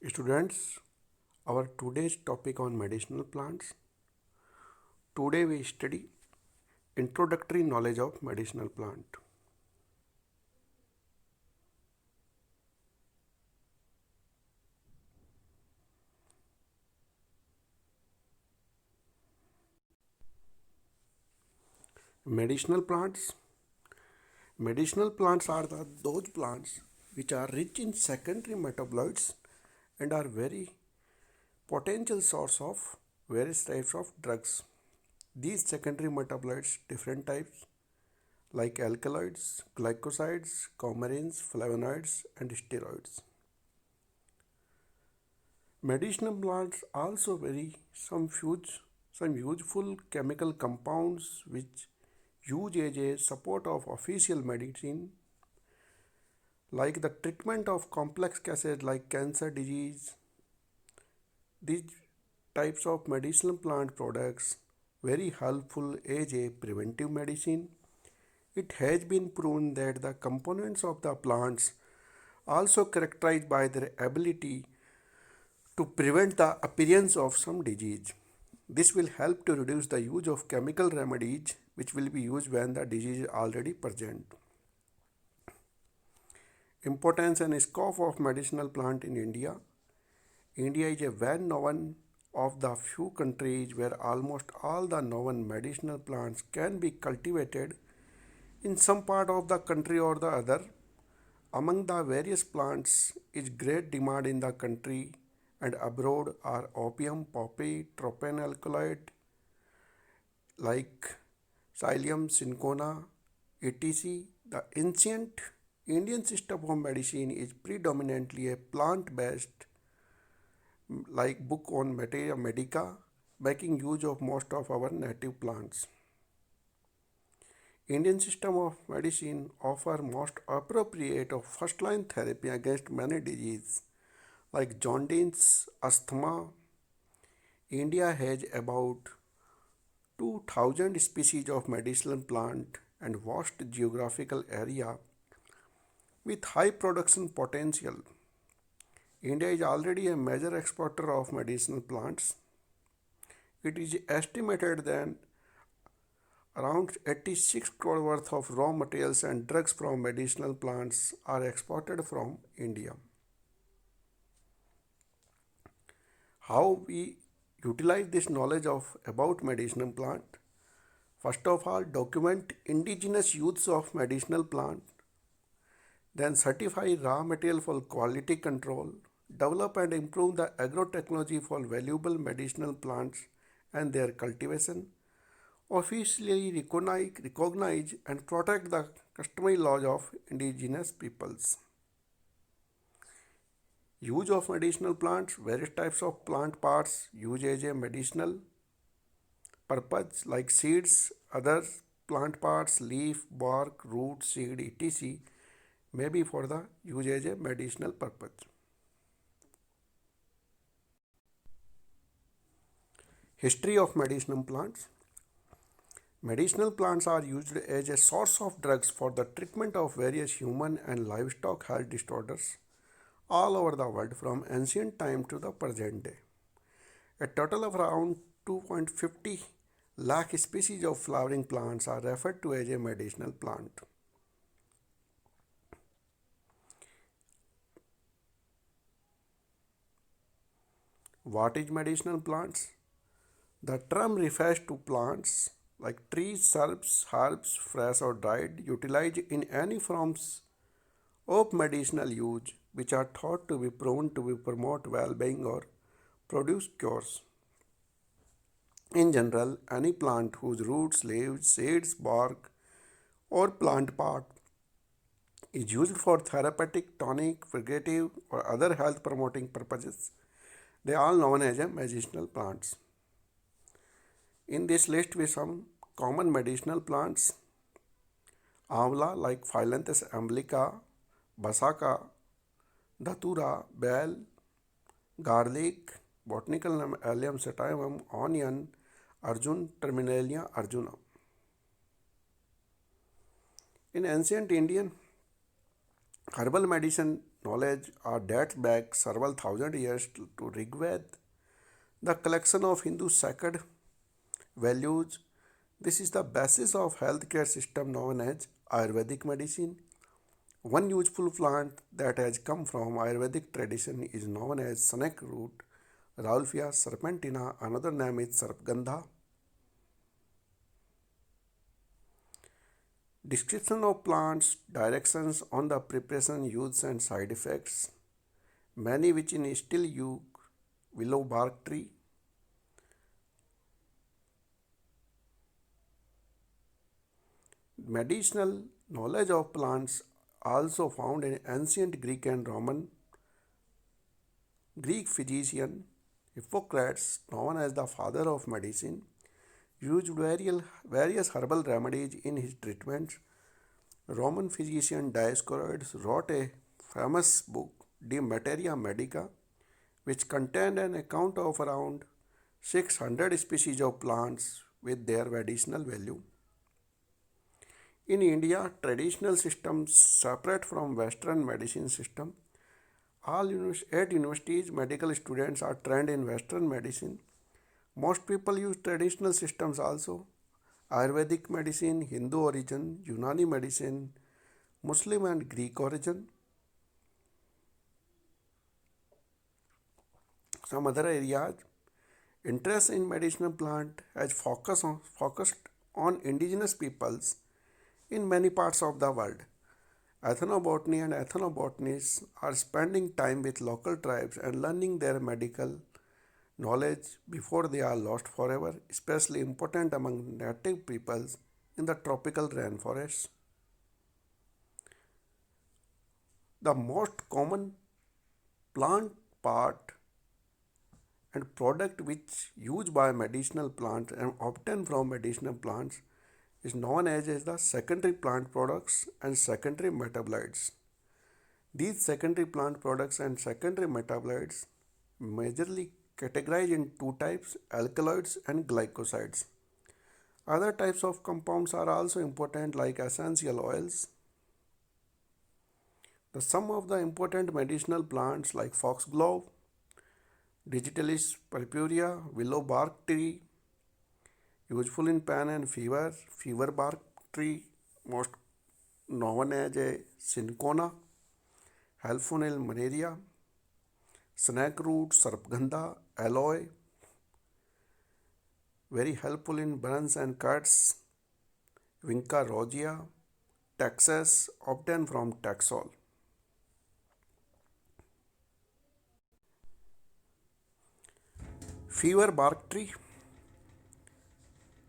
Students, our today's topic on medicinal plants. Today we study introductory knowledge of medicinal plant. Medicinal plants. Medicinal plants are those plants which are rich in secondary metabolites and are very potential source of various types of drugs. These secondary metabolites, different types like alkaloids, glycosides, coumarins, flavonoids, and steroids. Medicinal plants also vary some useful chemical compounds which use as a support of official medicine like the treatment of complex cases like cancer disease. These types of medicinal plant products very helpful as a preventive medicine. It has been proven that the components of the plants also characterized by their ability to prevent the appearance of some disease. This will help to reduce the use of chemical remedies which will be used when the disease is already present. Importance and scope of medicinal plant in India. India is a well-known of the few countries where almost all the known medicinal plants can be cultivated in some part of the country or the other. Among the various plants is great demand in the country and abroad are opium, poppy, tropane alkaloid like psyllium, cinchona, etc. The ancient Indian system of medicine is predominantly a plant-based like book on materia medica, making use of most of our native plants. Indian system of medicine offer most appropriate of first line therapy against many diseases like jaundice, asthma. India has about 2000 species of medicinal plant and vast geographical area with high production potential. India is already a major exporter of medicinal plants. It is estimated that around 86 crore worth of raw materials and drugs from medicinal plants are exported from India. How we utilize this knowledge of about medicinal plant? First of all, document indigenous use of medicinal plant. Then certify raw material for quality control. Develop and improve the agrotechnology for valuable medicinal plants and their cultivation. Officially recognize and protect the customary laws of indigenous peoples. Use of medicinal plants, various types of plant parts used as a medicinal purpose like seeds, other plant parts, leaf, bark, root, seed, etc. may be for the use as a medicinal purpose. History of medicinal plants. Medicinal plants are used as a source of drugs for the treatment of various human and livestock health disorders all over the world from ancient time to the present day. A total of around 2.50 lakh species of flowering plants are referred to as a medicinal plant. What is medicinal plants? The term refers to plants like trees, herbs, fresh or dried, utilized in any forms of medicinal use which are thought to be proven to be promote well-being or produce cures. In general, any plant whose roots, leaves, seeds, bark, or plant part is used for therapeutic, tonic, purgative, or other health promoting purposes. They are all known as medicinal plants. In this list we some common medicinal plants. Amla like Phyllanthus amblica, Basaka, Datura, bell, garlic, botanical name Allium sativum, onion, Arjun terminalia arjuna. In ancient Indian herbal medicine knowledge are dates back several thousand years to Rigved, the collection of Hindu sacred values. This is the basis of healthcare system known as Ayurvedic medicine. One useful plant that has come from Ayurvedic tradition is known as snake root, Rauwolfia serpentina. Another name is Sarpgandha. Description of plants, directions on the preparation, use and side effects. Many which in still use willow bark tree. Medicinal knowledge of plants also found in ancient Greek and Roman. Greek physician Hippocrates, known as the father of medicine, used various herbal remedies in his treatments. Roman physician Dioscorides wrote a famous book, De Materia Medica, which contained an account of around 600 species of plants with their medicinal value. In India, traditional systems separate from Western medicine system. All 8 universities medical students are trained in Western medicine. Most people use traditional systems also. Ayurvedic medicine, Hindu origin, Unani medicine, Muslim and Greek origin. Some other areas. Interest in medicinal plant has focused on indigenous peoples in many parts of the world. Ethnobotany and ethnobotanists are spending time with local tribes and learning their medical knowledge before they are lost forever, especially important among native peoples in the tropical rainforests. The most common plant part and product which used by medicinal plants and obtained from medicinal plants is known as the secondary plant products and secondary metabolites. These secondary plant products and secondary metabolites majorly categorized in two types, alkaloids and glycosides. Other types of compounds are also important like essential oils. The sum of the important medicinal plants like foxglove, Digitalis purpurea, willow bark tree, useful in pain and fever, fever bark tree, most known as a cinchona, helpful in malaria, snake root, sarpgandha, aloe, very helpful in burns and cuts, vinca rosea, taxus, obtained from taxol. Fever bark tree,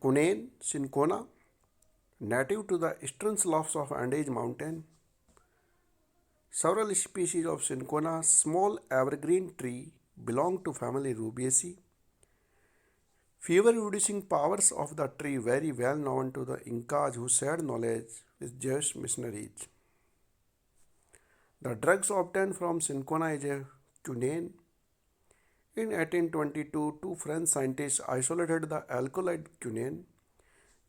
Cunene cinchona, native to the eastern slopes of Andes mountain. Several species of cinchona, small evergreen tree, belong to family Rubiaceae. Fever reducing powers of the tree very well known to the Incas who shared knowledge with Jewish missionaries. The drugs obtained from cinchona is a quinine. In 1822, two French scientists isolated the alkaloid quinine.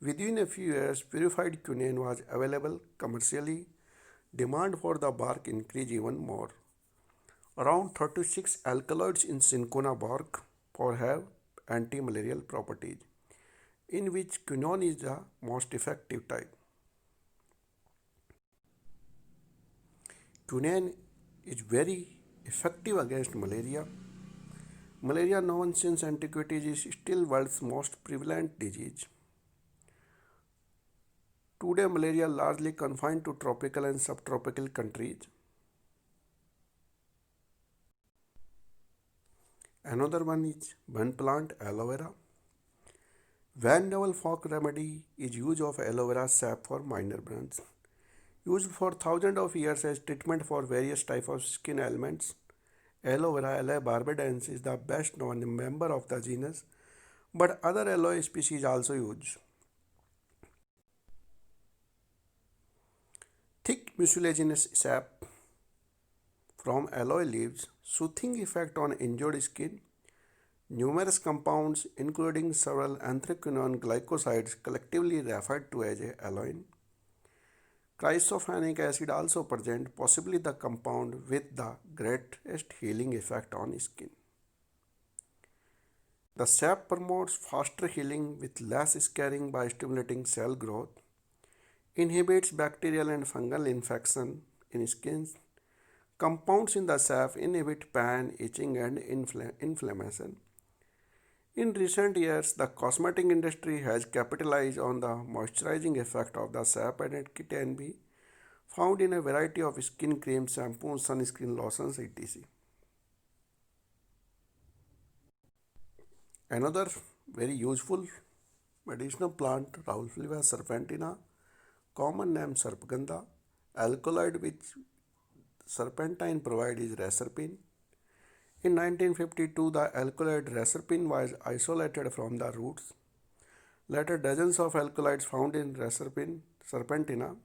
Within a few years, purified quinine was available commercially. Demand for the bark increased even more. Around 36 alkaloids in cinchona bark for have anti-malarial properties, in which quinone is the most effective type. Quinine is very effective against malaria. Malaria, known since antiquity, is still world's most prevalent disease. Today, malaria largely confined to tropical and subtropical countries. Another one is one plant, aloe vera. One novel folk remedy is use of aloe vera sap for minor burns. Used for thousands of years as treatment for various types of skin ailments. Aloe vera, Aloe barbadense, is the best known member of the genus, but other aloe species also use. Thick mucilaginous sap from aloe leaves, soothing effect on injured skin. Numerous compounds, including several anthraquinone glycosides, collectively referred to as aloin. Chrysopanic acid also present, possibly the compound with the greatest healing effect on skin. The sap promotes faster healing with less scarring by stimulating cell growth, inhibits bacterial and fungal infection in skin. Compounds in the sap inhibit pain, itching, and inflammation. In recent years, the cosmetic industry has capitalized on the moisturizing effect of the sap, and it can be found in a variety of skin creams, shampoos, sunscreen lotions, etc. Another very useful medicinal plant, Rauwolfia serpentina, common name Sarpagandha, alkaloid which serpentine provides is reserpine. In 1952, the alkaloid reserpine was isolated from the roots. Later, dozens of alkaloids found in reserpine serpentina.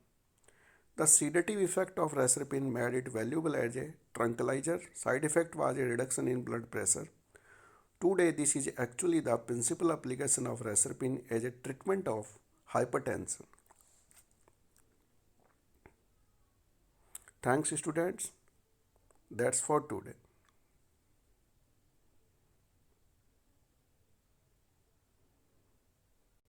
The sedative effect of reserpine made it valuable as a tranquilizer. Side effect was a reduction in blood pressure. Today, this is actually the principal application of reserpine as a treatment of hypertension. Thanks, students. That's for today.